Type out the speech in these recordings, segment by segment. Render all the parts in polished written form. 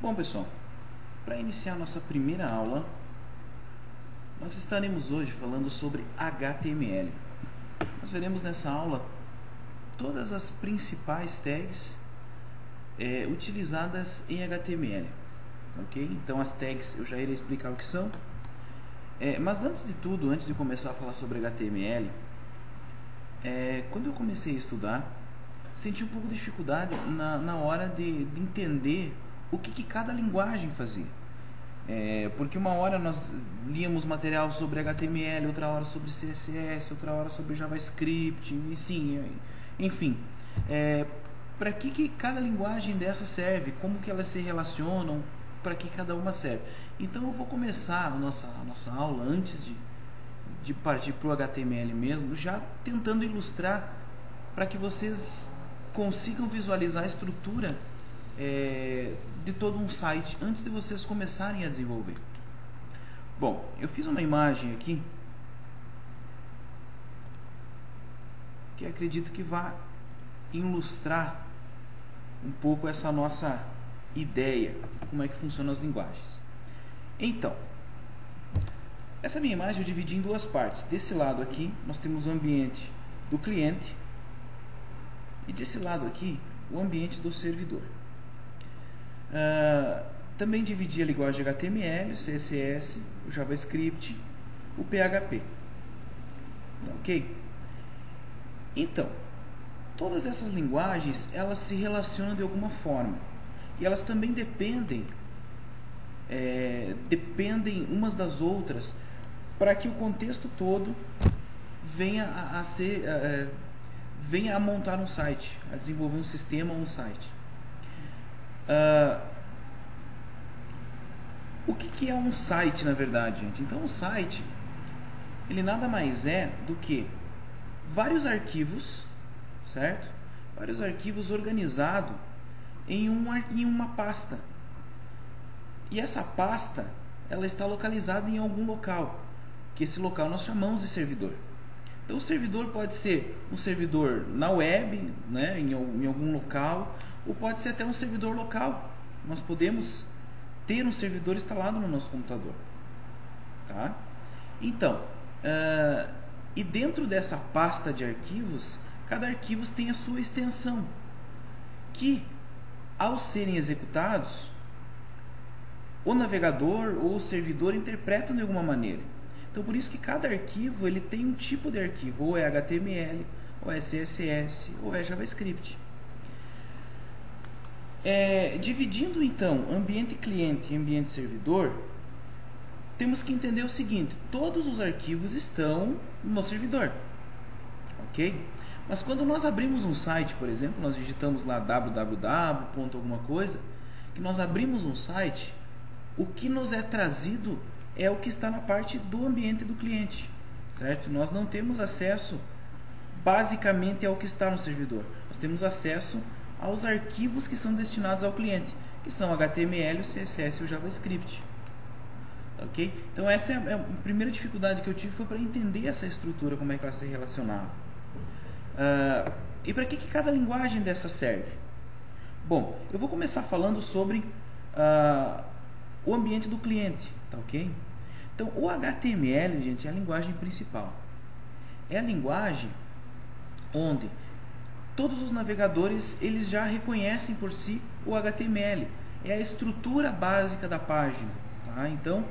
Bom, pessoal, para iniciar nossa primeira aula, nós estaremos hoje falando sobre HTML. Nós veremos nessa aula todas as principais tags utilizadas em HTML, ok? Então as tags eu já irei explicar o que são, mas antes de tudo, antes de começar a falar sobre HTML, quando eu comecei a estudar, senti um pouco de dificuldade na hora de entender o que cada linguagem fazia. Porque uma hora nós líamos material sobre HTML, outra hora sobre CSS, outra hora sobre JavaScript, e sim, enfim. Para que cada linguagem dessa serve, como que elas se relacionam, para que cada uma serve. Então eu vou começar a nossa aula, antes de partir para o HTML mesmo, já tentando ilustrar para que vocês consigam visualizar a estrutura de todo um site antes de vocês começarem a desenvolver. Bom, eu fiz uma imagem aqui que acredito que vai ilustrar um pouco essa nossa ideia, como é que funcionam as linguagens. Então, essa minha imagem eu dividi em duas partes. Desse lado aqui nós temos o ambiente do cliente e desse lado aqui o ambiente do servidor. Também dividi a linguagem HTML, o CSS, o JavaScript, o PHP. Ok? Então, todas essas linguagens, elas se relacionam de alguma forma. E elas também dependem umas das outras para que o contexto todo venha a montar um site, a desenvolver um sistema ou um site. O que é um site, na verdade, gente? Então, um site, ele nada mais é do que vários arquivos, certo? Vários arquivos organizados em uma pasta. E essa pasta, ela está localizada em algum local, que esse local nós chamamos de servidor. Então, o servidor pode ser um servidor na web, né, em algum local, ou pode ser até um servidor local. Nós podemos ter um servidor instalado no nosso computador, tá? Então, e dentro dessa pasta de arquivos, cada arquivo tem a sua extensão, que ao serem executados, o navegador ou o servidor interpretam de alguma maneira. Então, por isso que cada arquivo ele tem um tipo de arquivo, ou é HTML, ou é CSS, ou é JavaScript. Dividindo então ambiente cliente e ambiente servidor, temos que entender o seguinte: todos os arquivos estão no servidor, ok? Mas quando nós abrimos um site, por exemplo, nós digitamos lá www. Alguma coisa, que nós abrimos um site, o que nos é trazido é o que está na parte do ambiente do cliente, certo? Nós não temos acesso basicamente ao que está no servidor, nós temos acesso aos arquivos que são destinados ao cliente, que são HTML, o CSS e o JavaScript. Ok? Então essa é a primeira dificuldade que eu tive, foi para entender essa estrutura, como é que ela se relacionava. E para que cada linguagem dessa serve? Bom, eu vou começar falando sobre o ambiente do cliente, tá ok? Então o HTML, gente, é a linguagem principal. É a linguagem onde todos os navegadores eles já reconhecem por si o HTML. É a estrutura básica da página, tá? Então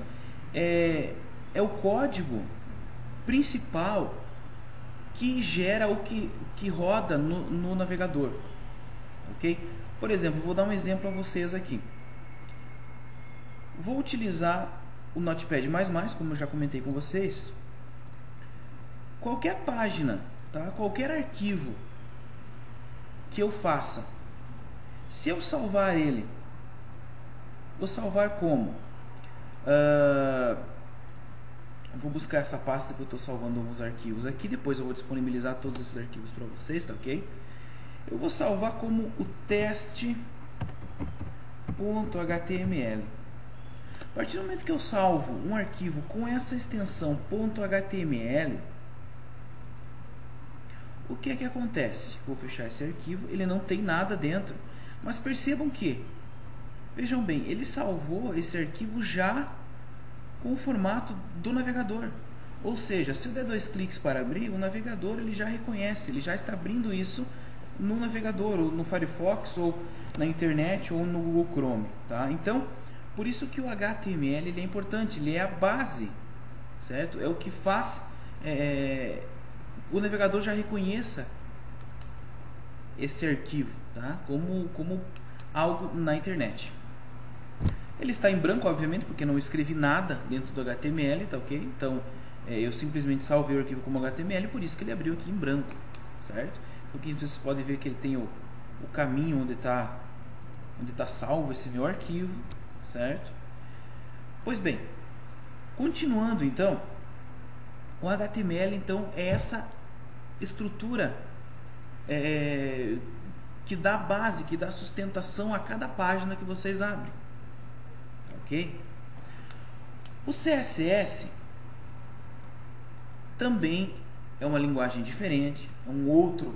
é o código principal que gera o que roda no navegador, ok? Por exemplo, vou dar um exemplo a vocês aqui. Vou utilizar o Notepad++, como eu já comentei com vocês. Qualquer página, tá? Qualquer arquivo que eu faça, se eu salvar ele, vou salvar como? Vou buscar essa pasta que eu estou salvando alguns arquivos aqui, depois eu vou disponibilizar todos esses arquivos para vocês, tá ok? Eu vou salvar como o teste.html. A partir do momento que eu salvo um arquivo com essa extensão .html, o que é que acontece? Vou fechar esse arquivo, ele não tem nada dentro, mas percebam que Vejam bem, ele salvou esse arquivo já com o formato do navegador. Ou seja, se eu der 2 cliques para abrir, o navegador ele já reconhece, ele já está abrindo isso no navegador, ou no Firefox, ou na internet, ou no Google Chrome. Tá? Então, por isso que o HTML ele é importante, ele é a base, certo? É o que faz o navegador já reconheça esse arquivo, tá? como algo na internet. Ele está em branco, obviamente, porque não escrevi nada dentro do HTML, tá ok? Então, eu simplesmente salvei o arquivo como HTML, por isso que ele abriu aqui em branco, certo? Aqui vocês podem ver que ele tem o caminho onde está salvo esse meu arquivo, certo? Pois bem, continuando então, o HTML então é essa estrutura que dá base, que dá sustentação a cada página que vocês abrem. Ok? O CSS também é uma linguagem diferente, é um outro.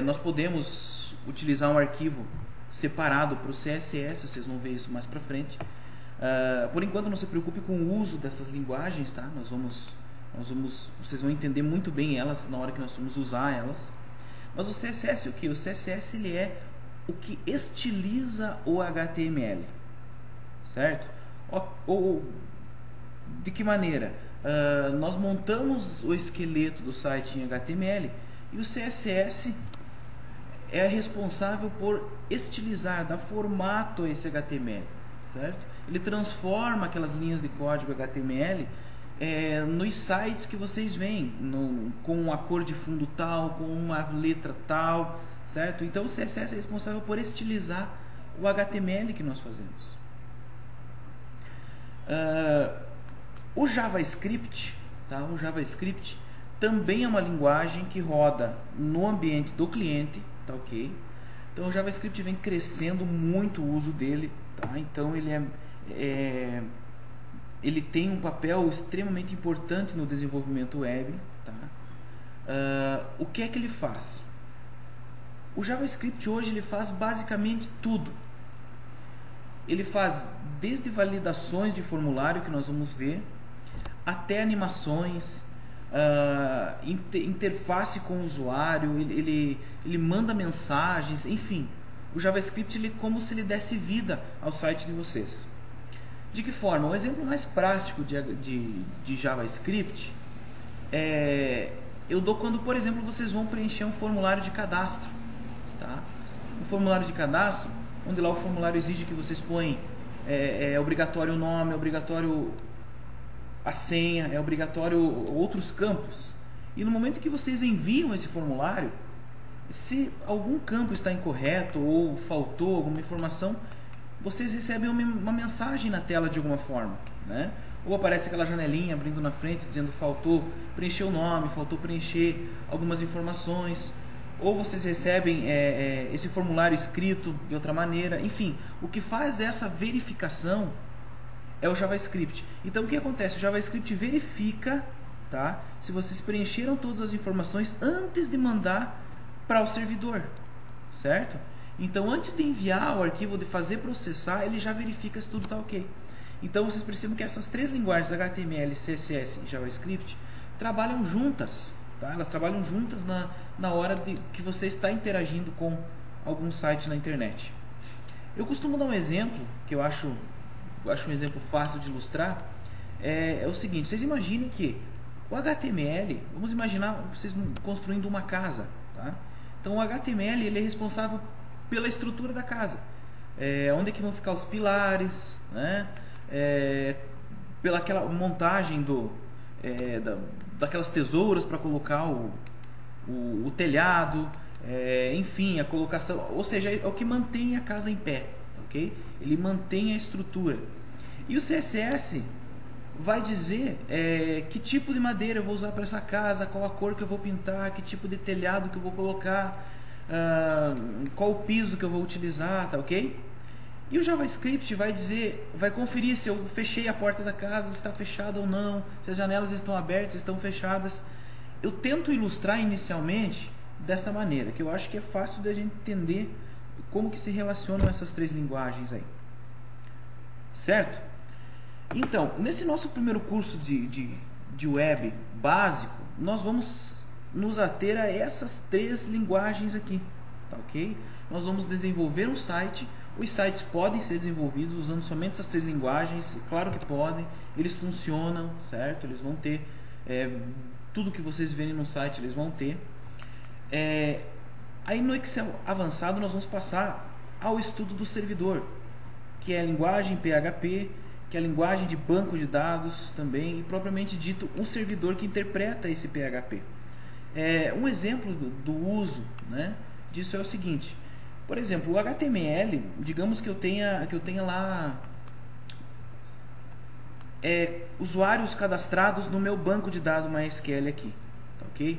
Nós podemos utilizar um arquivo separado para o CSS, vocês vão ver isso mais para frente. Por enquanto, não se preocupe com o uso dessas linguagens, tá? Vocês vão entender muito bem elas na hora que nós vamos usar elas. Mas o CSS é o que? O CSS ele é o que estiliza o HTML. Certo? Ou de que maneira? Nós montamos o esqueleto do site em HTML e o CSS é responsável por estilizar, dar formato a esse HTML, certo? Ele transforma aquelas linhas de código HTML nos sites que vocês veem, com a cor de fundo tal, com uma letra tal, certo? Então o CSS é responsável por estilizar o HTML que nós fazemos. O JavaScript, tá? O JavaScript também é uma linguagem que roda no ambiente do cliente, tá ok? Então o JavaScript vem crescendo muito o uso dele, tá? Então ele tem um papel extremamente importante no desenvolvimento web, tá? O que é que ele faz? O JavaScript hoje ele faz basicamente tudo. Ele faz desde validações de formulário, que nós vamos ver, até animações, interface com o usuário, ele manda mensagens, enfim. O JavaScript ele é como se ele desse vida ao site de vocês. De que forma? Um exemplo mais prático de JavaScript eu dou quando, por exemplo, vocês vão preencher um formulário de cadastro. Tá? Um formulário de cadastro, onde lá o formulário exige que vocês põem é obrigatório o nome, é obrigatório a senha, é obrigatório outros campos. E no momento que vocês enviam esse formulário, se algum campo está incorreto ou faltou alguma informação, vocês recebem uma mensagem na tela de alguma forma, né? Ou aparece aquela janelinha abrindo na frente dizendo faltou preencher o nome, faltou preencher algumas informações, ou vocês recebem esse formulário escrito de outra maneira. Enfim, o que faz essa verificação é o JavaScript. Então o que acontece? O JavaScript verifica, tá, se vocês preencheram todas as informações antes de mandar para o servidor, certo? Então antes de enviar o arquivo, de fazer processar, ele já verifica se tudo está ok. Então vocês percebem que essas três linguagens, HTML, CSS e JavaScript, trabalham juntas, tá? Elas trabalham juntas na hora que você está interagindo com algum site na internet. Eu costumo dar um exemplo, que eu acho um exemplo fácil de ilustrar, é o seguinte: vocês imaginem que o HTML, vamos imaginar vocês construindo uma casa, tá? Então o HTML ele é responsável pela estrutura da casa, onde é que vão ficar os pilares, né? Pela aquela montagem daquelas tesouras para colocar o telhado, enfim, a colocação, ou seja, é o que mantém a casa em pé, ok? Ele mantém a estrutura. E o CSS vai dizer que tipo de madeira eu vou usar para essa casa, qual a cor que eu vou pintar, que tipo de telhado que eu vou colocar, qual o piso que eu vou utilizar, tá ok? E o JavaScript vai conferir se eu fechei a porta da casa, se está fechada ou não, se as janelas estão abertas, se estão fechadas. Eu tento ilustrar inicialmente dessa maneira, que eu acho que é fácil da gente entender como que se relacionam essas três linguagens aí. certo? Então, nesse nosso primeiro curso de web básico, nós vamos nos ater a essas 3 linguagens aqui, tá ok? Nós vamos desenvolver um site. Os sites podem ser desenvolvidos usando somente essas 3 linguagens, claro que podem, eles funcionam, certo? Eles vão ter tudo que vocês verem no site, eles vão ter. Aí no Excel avançado nós vamos passar ao estudo do servidor, que é a linguagem PHP, que é a linguagem de banco de dados também, e propriamente dito o servidor que interpreta esse PHP. Um exemplo do uso, né, disso é o seguinte: por exemplo, o HTML, digamos que eu tenha lá usuários cadastrados no meu banco de dados MySQL aqui, tá ok?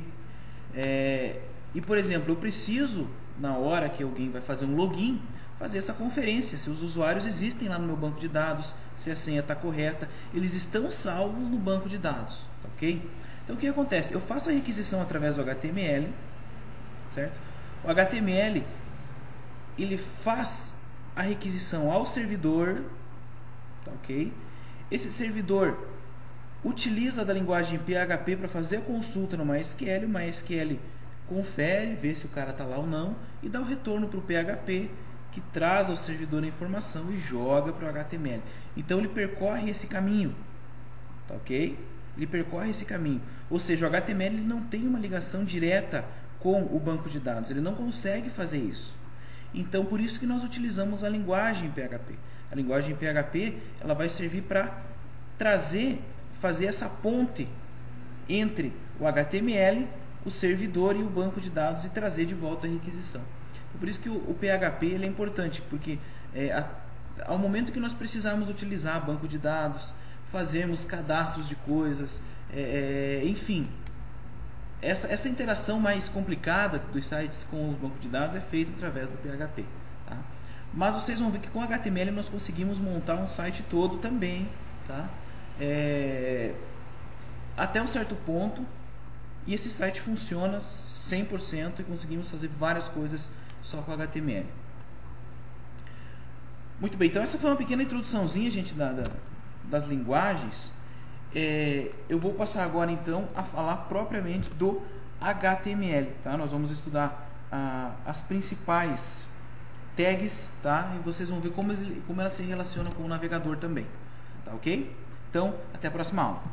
E por exemplo, eu preciso, na hora que alguém vai fazer um login, fazer essa conferência, se os usuários existem lá no meu banco de dados, se a senha está correta, eles estão salvos no banco de dados, tá ok? Então o que acontece? Eu faço a requisição através do HTML, certo? O HTML, ele faz a requisição ao servidor, tá ok? Esse servidor utiliza da linguagem PHP para fazer a consulta no MySQL, o MySQL confere, vê se o cara está lá ou não, e dá o retorno para o PHP, que traz ao servidor a informação e joga para o HTML. Então ele percorre esse caminho, tá ok? Ele percorre esse caminho, ou seja, o HTML ele não tem uma ligação direta com o banco de dados, ele não consegue fazer isso. Então por isso que nós utilizamos a linguagem PHP. A linguagem PHP ela vai servir para fazer essa ponte entre o HTML, o servidor e o banco de dados e trazer de volta a requisição. Por isso que o PHP ele é importante, porque ao momento que nós precisarmos utilizar banco de dados, fazermos cadastros de coisas, enfim, essa interação mais complicada dos sites com o banco de dados é feita através do PHP. Tá? Mas vocês vão ver que com HTML nós conseguimos montar um site todo também, tá? Até um certo ponto, e esse site funciona 100% e conseguimos fazer várias coisas só com HTML. Muito bem, então essa foi uma pequena introduçãozinha, gente, das linguagens. Eu vou passar agora então a falar propriamente do HTML, tá? Nós vamos estudar as principais tags, tá? E vocês vão ver como elas se relacionam com o navegador também, tá ok? Então, até a próxima aula.